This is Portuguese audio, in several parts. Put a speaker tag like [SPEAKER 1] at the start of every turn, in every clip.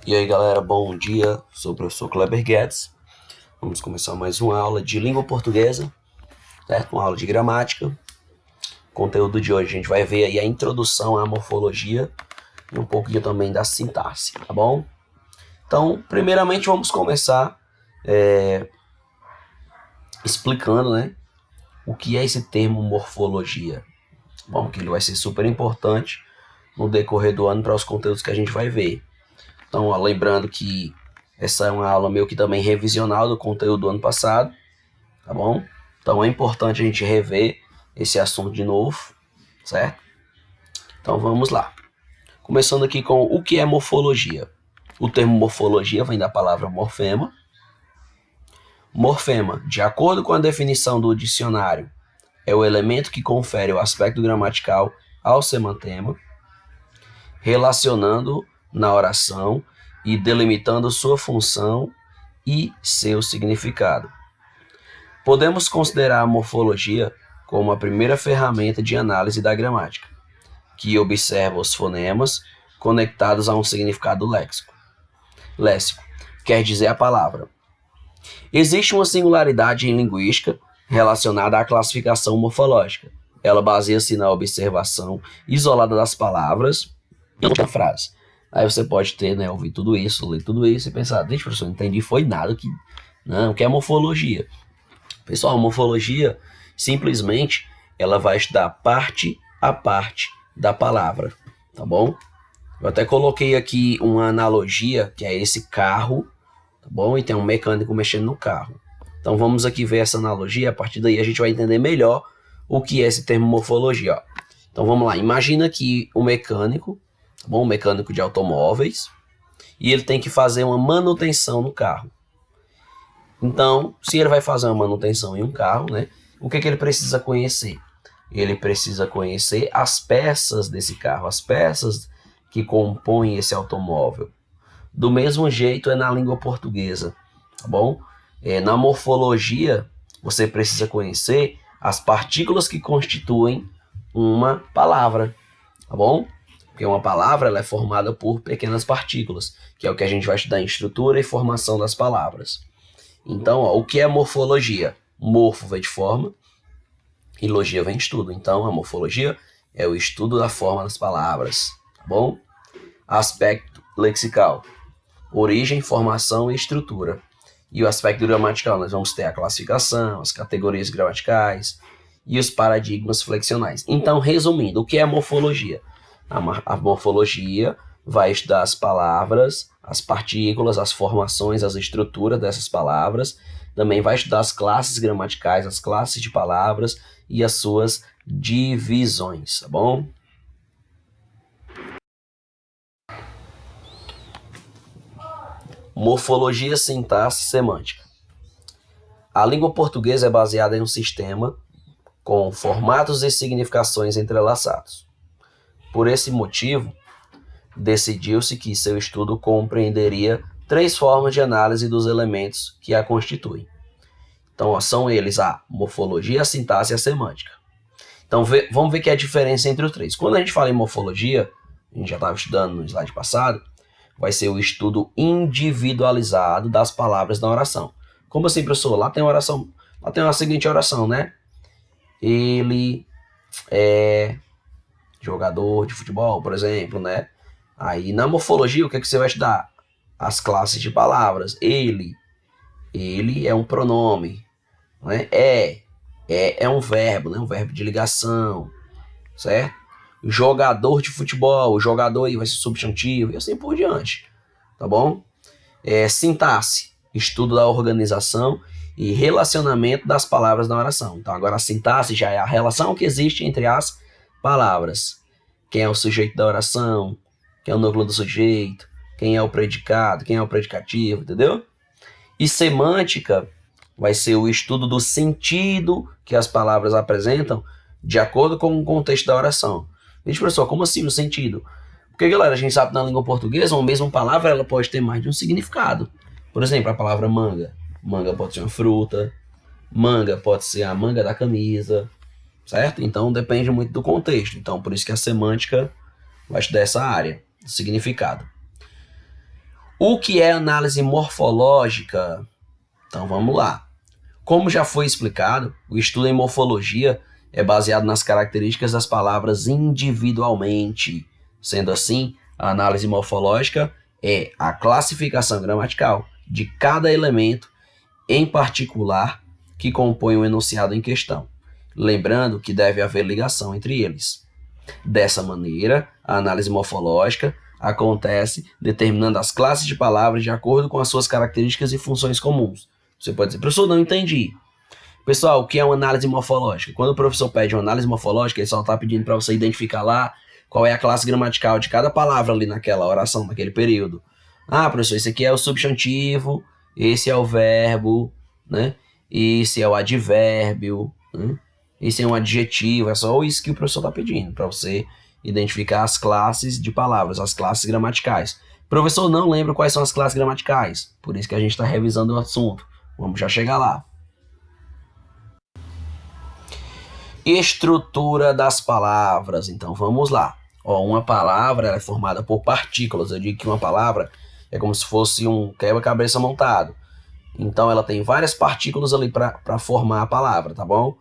[SPEAKER 1] E aí galera, bom dia, sou o professor Kleber Guedes. Vamos começar mais uma aula de língua portuguesa, certo? Uma aula de gramática. O conteúdo de hoje a gente vai ver aí a introdução à morfologia e um pouquinho também da sintaxe, tá bom? Então, primeiramente vamos começar explicando, né, o que é esse termo morfologia. Bom, que ele vai ser super importante no decorrer do ano para os conteúdos que a gente vai ver. Então, ó, lembrando que essa é uma aula meio que também revisional do conteúdo do ano passado, tá bom? Então é importante a gente rever esse assunto de novo, certo? Então vamos lá. Começando aqui com o que é morfologia. O termo morfologia vem da palavra morfema. Morfema, de acordo com a definição do dicionário, é o elemento que confere o aspecto gramatical ao semantema, relacionando na oração e delimitando sua função e seu significado. Podemos considerar a morfologia como a primeira ferramenta de análise da gramática, que observa os fonemas conectados a um significado léxico. Léxico quer dizer a palavra. Existe uma singularidade em linguística relacionada à classificação morfológica. Ela baseia-se na observação isolada das palavras e não da frase. Aí você pode ter, né, ouvir tudo isso, ler tudo isso e pensar, deixa, professor, não entendi, foi nada que. Não, que é morfologia. Pessoal, a morfologia simplesmente ela vai estudar parte a parte da palavra, tá bom? Eu até coloquei aqui uma analogia, que é esse carro, tá bom? E tem um mecânico mexendo no carro. Então vamos aqui ver essa analogia, a partir daí a gente vai entender melhor o que é esse termo morfologia. Ó. Então vamos lá, imagina que o mecânico, tá bom? Um mecânico de automóveis, e ele tem que fazer uma manutenção no carro. Então, se ele vai fazer uma manutenção em um carro, né, o que ele precisa conhecer? Ele precisa conhecer as peças desse carro, as peças que compõem esse automóvel. Do mesmo jeito é na língua portuguesa, tá bom? Na morfologia, você precisa conhecer as partículas que constituem uma palavra, tá bom? Porque uma palavra ela é formada por pequenas partículas, que é o que a gente vai estudar em estrutura e formação das palavras. Então, ó, o que é morfologia? Morfo vem de forma e logia vem de estudo. Então, a morfologia é o estudo da forma das palavras, tá bom? Aspecto lexical, origem, formação e estrutura. E o aspecto gramatical, nós vamos ter a classificação, as categorias gramaticais e os paradigmas flexionais. Então, resumindo, o que é morfologia? A morfologia vai estudar as palavras, as partículas, as formações, as estruturas dessas palavras. Também vai estudar as classes gramaticais, as classes de palavras e as suas divisões, tá bom? Morfologia, sintaxe, semântica. A língua portuguesa é baseada em um sistema com formatos e significações entrelaçados. Por esse motivo, decidiu-se que seu estudo compreenderia três formas de análise dos elementos que a constituem. Então, ó, são eles a morfologia, a sintaxe e a semântica. Então, vamos ver que é a diferença entre os três. Quando a gente fala em morfologia, a gente já estava estudando no slide passado, vai ser o estudo individualizado das palavras na oração. Como assim, professor? Lá tem a seguinte oração, né? Ele é jogador de futebol, por exemplo, né? Aí na morfologia, o que você vai estudar? As classes de palavras. Ele é um pronome, né? É um verbo, né? Um verbo de ligação, certo? Jogador de futebol, o jogador aí vai ser substantivo e assim por diante, tá bom? Sintaxe, estudo da organização e relacionamento das palavras na oração. Então agora a sintaxe já é a relação que existe entre as palavras. Quem é o sujeito da oração, quem é o núcleo do sujeito, quem é o predicado, quem é o predicativo, entendeu? E semântica vai ser o estudo do sentido que as palavras apresentam de acordo com o contexto da oração. Gente, professor, como assim o sentido? Porque, galera, a gente sabe que na língua portuguesa, uma mesma palavra ela pode ter mais de um significado. Por exemplo, a palavra manga. Manga pode ser uma fruta, manga pode ser a manga da camisa, certo? Então depende muito do contexto. Então, por isso que a semântica vai estudar essa área, significado. O que é análise morfológica? Então vamos lá. Como já foi explicado, o estudo em morfologia é baseado nas características das palavras individualmente. Sendo assim, a análise morfológica é a classificação gramatical de cada elemento em particular que compõe o enunciado em questão, lembrando que deve haver ligação entre eles. Dessa maneira, a análise morfológica acontece determinando as classes de palavras de acordo com as suas características e funções comuns. Você pode dizer, professor, não entendi. Pessoal, o que é uma análise morfológica? Quando o professor pede uma análise morfológica, ele só está pedindo para você identificar lá qual é a classe gramatical de cada palavra ali naquela oração, naquele período. Ah, professor, esse aqui é o substantivo, esse é o verbo, né? Esse é o advérbio, né? Esse é um adjetivo, é só isso que o professor está pedindo, para você identificar as classes de palavras, as classes gramaticais. O professor não lembra quais são as classes gramaticais, por isso que a gente está revisando o assunto. Vamos já chegar lá. Estrutura das palavras. Então vamos lá. Ó, uma palavra ela é formada por partículas. Eu digo que uma palavra é como se fosse um quebra-cabeça montado. Então ela tem várias partículas ali para formar a palavra, tá bom?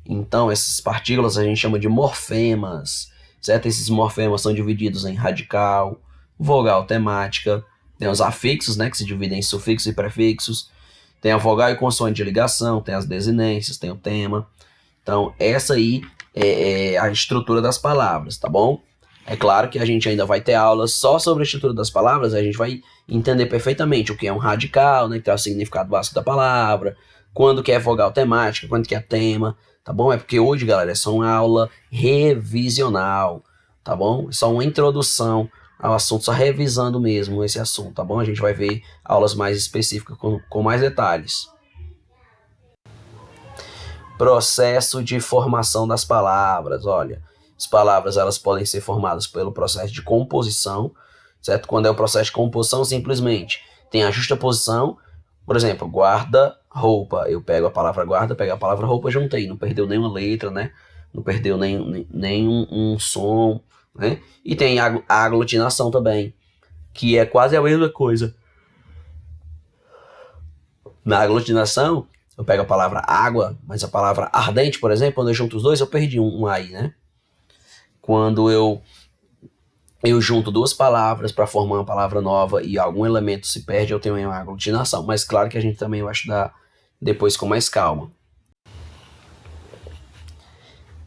[SPEAKER 1] Então essas partículas a gente chama de morfemas, certo? Esses morfemas são divididos em radical, vogal temática, tem os afixos, né, que se dividem em sufixos e prefixos, tem a vogal e consoante de ligação, tem as desinências, tem o tema. Então essa aí é a estrutura das palavras, tá bom? É claro que a gente ainda vai ter aulas só sobre a estrutura das palavras, a gente vai entender perfeitamente o que é um radical, né, que é o significado básico da palavra, quando que é vogal temática, quando que é tema, tá bom? É porque hoje, galera, é só uma aula revisional, tá bom? É só uma introdução ao assunto, só revisando mesmo esse assunto, tá bom? A gente vai ver aulas mais específicas com mais detalhes. Processo de formação das palavras, olha. As palavras elas podem ser formadas pelo processo de composição, certo? Quando é o processo de composição, simplesmente tem a justaposição, por exemplo, guarda-roupa. Eu pego a palavra guarda, pego a palavra roupa, juntei. Não perdeu nenhuma letra, né? Não perdeu nenhum um som, né? E tem a aglutinação também, que é quase a mesma coisa. Na aglutinação, eu pego a palavra água, mas a palavra ardente, por exemplo, quando eu junto os dois, eu perdi um aí, né? Quando eu junto duas palavras para formar uma palavra nova e algum elemento se perde, eu tenho uma aglutinação. Mas claro que a gente também vai estudar depois com mais calma.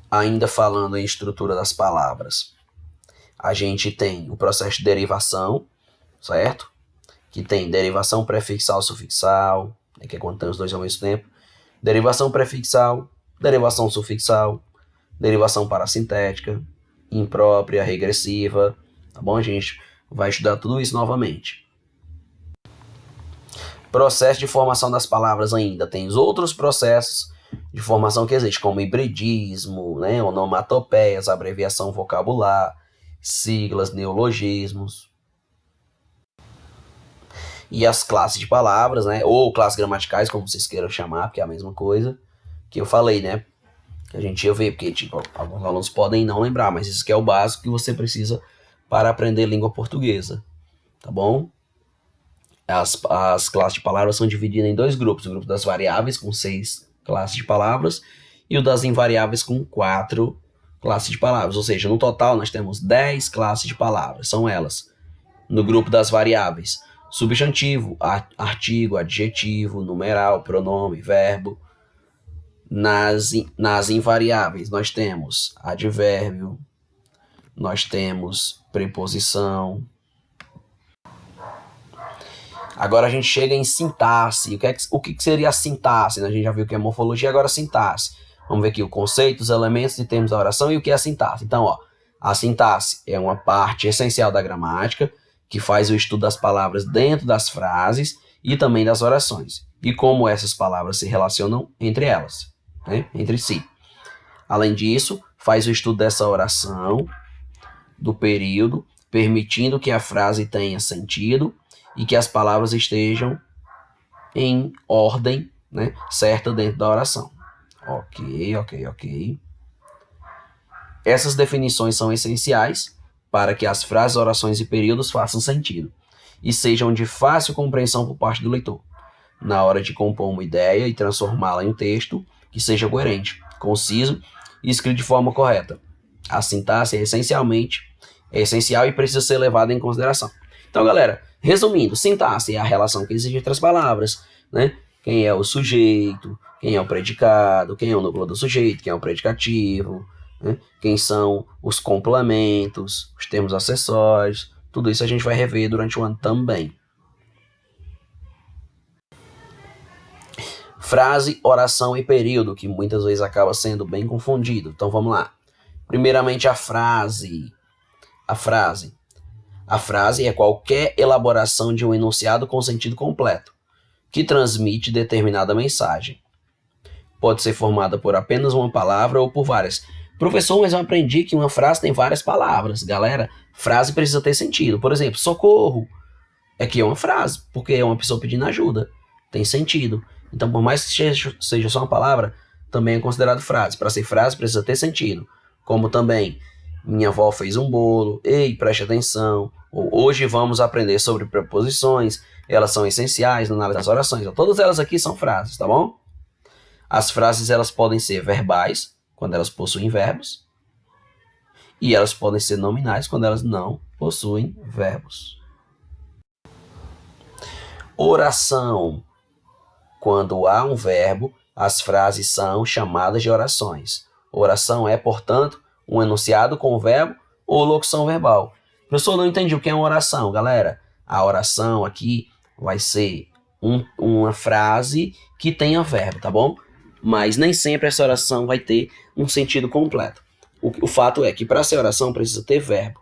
[SPEAKER 1] Ainda falando em estrutura das palavras, a gente tem o processo de derivação, certo? Que tem derivação prefixal sufixal, né, que é quando tem os dois ao mesmo tempo. Derivação prefixal, derivação sufixal, derivação parassintética, imprópria, regressiva, tá bom, gente? Vai estudar tudo isso novamente. Processo de formação das palavras ainda. Tem os outros processos de formação que existem, como hibridismo, né, onomatopeias, abreviação vocabular, siglas, neologismos. E as classes de palavras, né, ou classes gramaticais, como vocês queiram chamar, porque é a mesma coisa que eu falei, né? Que a gente ia ver, porque tipo, alguns alunos podem não lembrar, mas isso aqui é o básico que você precisa para aprender língua portuguesa, tá bom? As classes de palavras são divididas em dois grupos, o grupo das variáveis com 6 classes de palavras e o das invariáveis com 4 classes de palavras, ou seja, no total nós temos 10 classes de palavras, são elas. No grupo das variáveis, substantivo, artigo, adjetivo, numeral, pronome, verbo. Nas invariáveis, nós temos advérbio, nós temos preposição. Agora a gente chega em sintaxe. O que seria a sintaxe? A gente já viu o que é morfologia, agora a sintaxe. Vamos ver aqui o conceito, os elementos e termos da oração e o que é a sintaxe. Então, ó, a sintaxe é uma parte essencial da gramática, que faz o estudo das palavras dentro das frases e também das orações. E como essas palavras se relacionam entre elas. Né, entre si. Além disso, faz o estudo dessa oração, do período, permitindo que a frase tenha sentido e que as palavras estejam em ordem, né, certa dentro da oração. Ok. Essas definições são essenciais para que as frases, orações e períodos façam sentido. e sejam de fácil compreensão por parte do leitor, na hora de compor uma ideia e transformá-la em um texto que seja coerente, conciso e escrito de forma correta. A sintaxe é essencial e precisa ser levada em consideração. Então, galera, resumindo, sintaxe é a relação que existe entre as palavras, né? Quem é o sujeito, quem é o predicado, quem é o núcleo do sujeito, quem é o predicativo, né? Quem são os complementos, os termos acessórios, tudo isso a gente vai rever durante o ano também. Frase, oração e período, que muitas vezes acaba sendo bem confundido. Então vamos lá. Primeiramente a frase. A frase é qualquer elaboração de um enunciado com sentido completo, que transmite determinada mensagem. Pode ser formada por apenas uma palavra ou por várias. Professor, mas eu aprendi que uma frase tem várias palavras. Galera, frase precisa ter sentido. Por exemplo, socorro. Aqui é uma frase, porque é uma pessoa pedindo ajuda. Tem sentido. Então, por mais que seja só uma palavra, também é considerado frase. Para ser frase, precisa ter sentido. Como também, minha avó fez um bolo. Ei, preste atenção. Ou, hoje vamos aprender sobre preposições. Elas são essenciais na análise das orações. Então, todas elas aqui são frases, tá bom? As frases, elas podem ser verbais, quando elas possuem verbos. E elas podem ser nominais, quando elas não possuem verbos. Oração. Quando há um verbo, as frases são chamadas de orações. Oração é, portanto, um enunciado com verbo ou locução verbal. Professor, não entendi o que é uma oração, galera. A oração aqui vai ser uma frase que tenha verbo, tá bom? Mas nem sempre essa oração vai ter um sentido completo. O fato é que para ser oração precisa ter verbo,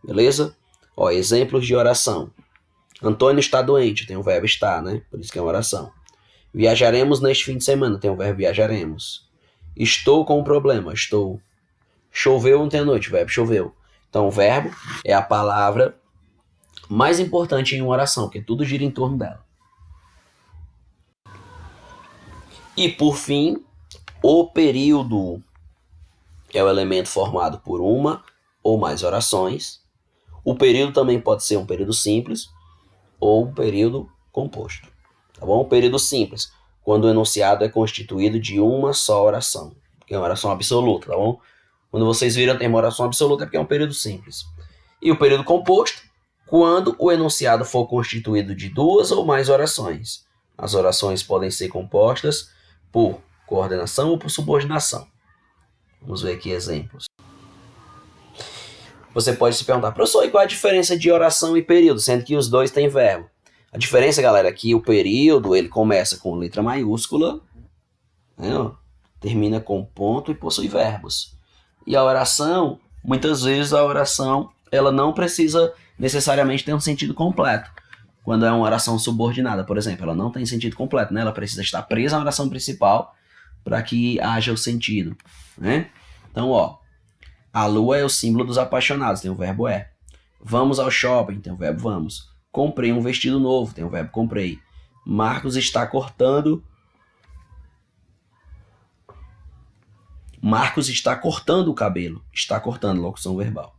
[SPEAKER 1] beleza? Ó, exemplos de oração. Antônio está doente, tem o verbo estar, né? Por isso que é uma oração. Viajaremos neste fim de semana, tem o verbo viajaremos. Estou com um problema, estou. Choveu ontem à noite, o verbo choveu. Então, o verbo é a palavra mais importante em uma oração, porque tudo gira em torno dela. E, por fim, o período é o elemento formado por uma ou mais orações. O período também pode ser um período simples ou um período composto. Tá bom? O período simples, quando o enunciado é constituído de uma só oração, que é uma oração absoluta, tá bom? Quando vocês viram o termo oração absoluta é porque é um período simples. E o período composto, quando o enunciado for constituído de duas ou mais orações. As orações podem ser compostas por coordenação ou por subordinação. Vamos ver aqui exemplos. Você pode se perguntar, professor, e qual é a diferença de oração e período, sendo que os dois têm verbo? A diferença, galera, é que o período, ele começa com letra maiúscula, né, ó, termina com ponto e possui verbos. E a oração, muitas vezes a oração, ela não precisa necessariamente ter um sentido completo. Quando é uma oração subordinada, por exemplo, ela não tem sentido completo, né? Ela precisa estar presa à oração principal para que haja o sentido, né? Então, ó, a lua é o símbolo dos apaixonados, tem o verbo é. Vamos ao shopping, tem o verbo vamos. Comprei um vestido novo, tem o verbo comprei. Marcos está cortando. Marcos está cortando o cabelo. Está cortando, locução verbal.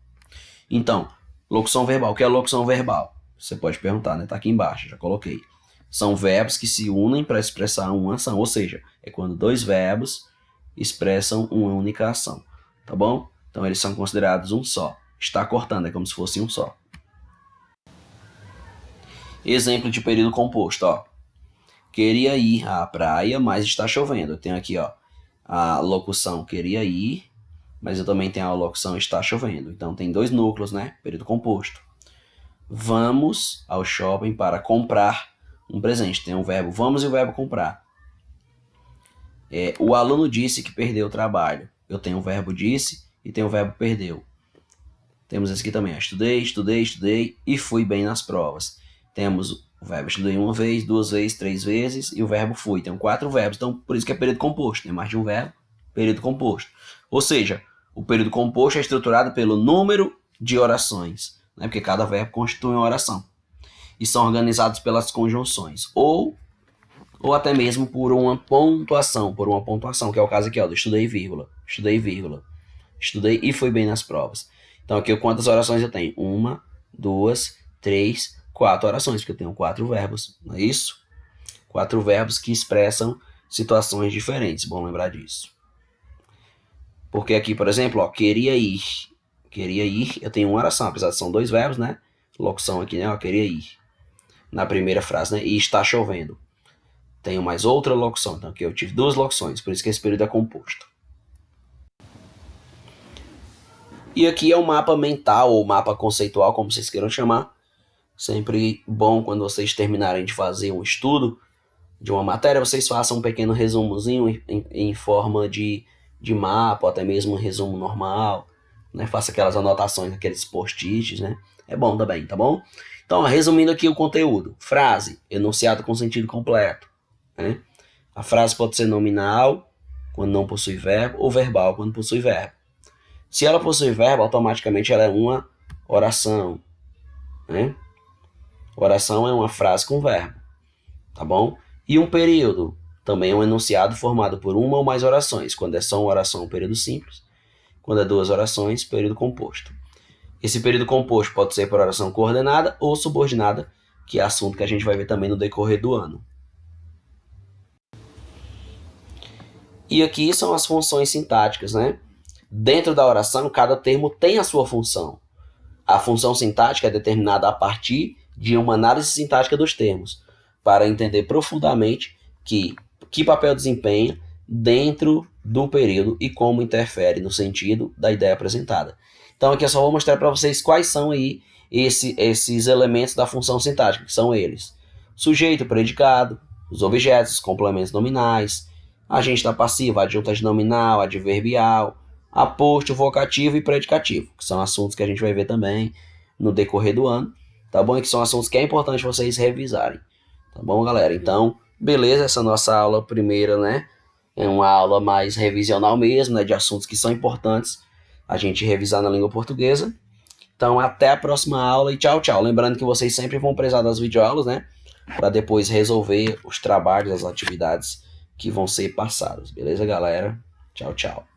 [SPEAKER 1] Então, locução verbal. O que é locução verbal? Você pode perguntar, né? Tá aqui embaixo, já coloquei. São verbos que se unem para expressar uma ação. Ou seja, é quando dois verbos expressam uma única ação. Tá bom? Então, eles são considerados um só. Está cortando, é como se fosse um só. Exemplo de período composto, ó. Queria ir à praia, mas está chovendo. Eu tenho aqui, ó, a locução queria ir, mas eu também tenho a locução está chovendo. Então tem dois núcleos, né? Período composto. Vamos ao shopping para comprar um presente. Tem o verbo vamos e o verbo comprar. O aluno disse que perdeu o trabalho. Eu tenho o verbo disse e tenho o verbo perdeu. Temos esse aqui também, ó. Estudei e fui bem nas provas. Temos o verbo estudei uma vez, duas vezes, três vezes e o verbo fui. Tem 4 verbos, então por isso que é período composto. Tem mais de um verbo, período composto. Ou seja, o período composto é estruturado pelo número de orações, né? Porque cada verbo constitui uma oração. E são organizados pelas conjunções. Ou até mesmo por uma pontuação, que é o caso aqui, ó, do estudei, vírgula. Estudei e fui bem nas provas. Então aqui quantas orações eu tenho? 1, 2, 3, 4 orações, porque eu tenho 4 verbos, não é isso? 4 verbos que expressam situações diferentes, bom lembrar disso. Porque aqui, por exemplo, ó, queria ir. Queria ir, eu tenho uma oração, apesar de são 2 verbos, né? Locução aqui, né? Ó, queria ir. Na primeira frase, né? E está chovendo. Tenho mais outra locução, então aqui eu tive 2 locuções, por isso que esse período é composto. E aqui é o mapa mental, ou mapa conceitual, como vocês queiram chamar. Sempre bom quando vocês terminarem de fazer um estudo de uma matéria, vocês façam um pequeno resumozinho em forma de mapa, ou até mesmo um resumo normal, né? Faça aquelas anotações, aqueles post-its, né? É bom também, tá bom? Então, resumindo aqui o conteúdo. Frase, enunciado com sentido completo, né? A frase pode ser nominal, quando não possui verbo, ou verbal, quando possui verbo. Se ela possui verbo, automaticamente ela é uma oração, né? Oração é uma frase com verbo, tá bom? E um período, também é um enunciado formado por uma ou mais orações. Quando é só uma oração, um período simples. Quando é 2 orações, período composto. Esse período composto pode ser por oração coordenada ou subordinada, que é assunto que a gente vai ver também no decorrer do ano. E aqui são as funções sintáticas, né? Dentro da oração, cada termo tem a sua função. A função sintática é determinada a partir de uma análise sintática dos termos, para entender profundamente que papel desempenha dentro do período e como interfere no sentido da ideia apresentada. Então aqui eu só vou mostrar para vocês quais são aí esses elementos da função sintática, que são eles: sujeito, predicado, os objetos, os complementos nominais, agente da passiva, adjunto nominal, adverbial, aposto, vocativo e predicativo, que são assuntos que a gente vai ver também no decorrer do ano, tá bom? E que são assuntos que é importante vocês revisarem, tá bom, galera? Então, beleza, essa nossa aula primeira, né? É uma aula mais revisional mesmo, né? De assuntos que são importantes a gente revisar na língua portuguesa. Então, até a próxima aula e tchau, tchau. Lembrando que vocês sempre vão precisar das videoaulas, né? Para depois resolver os trabalhos, as atividades que vão ser passadas. Beleza, galera? Tchau, tchau.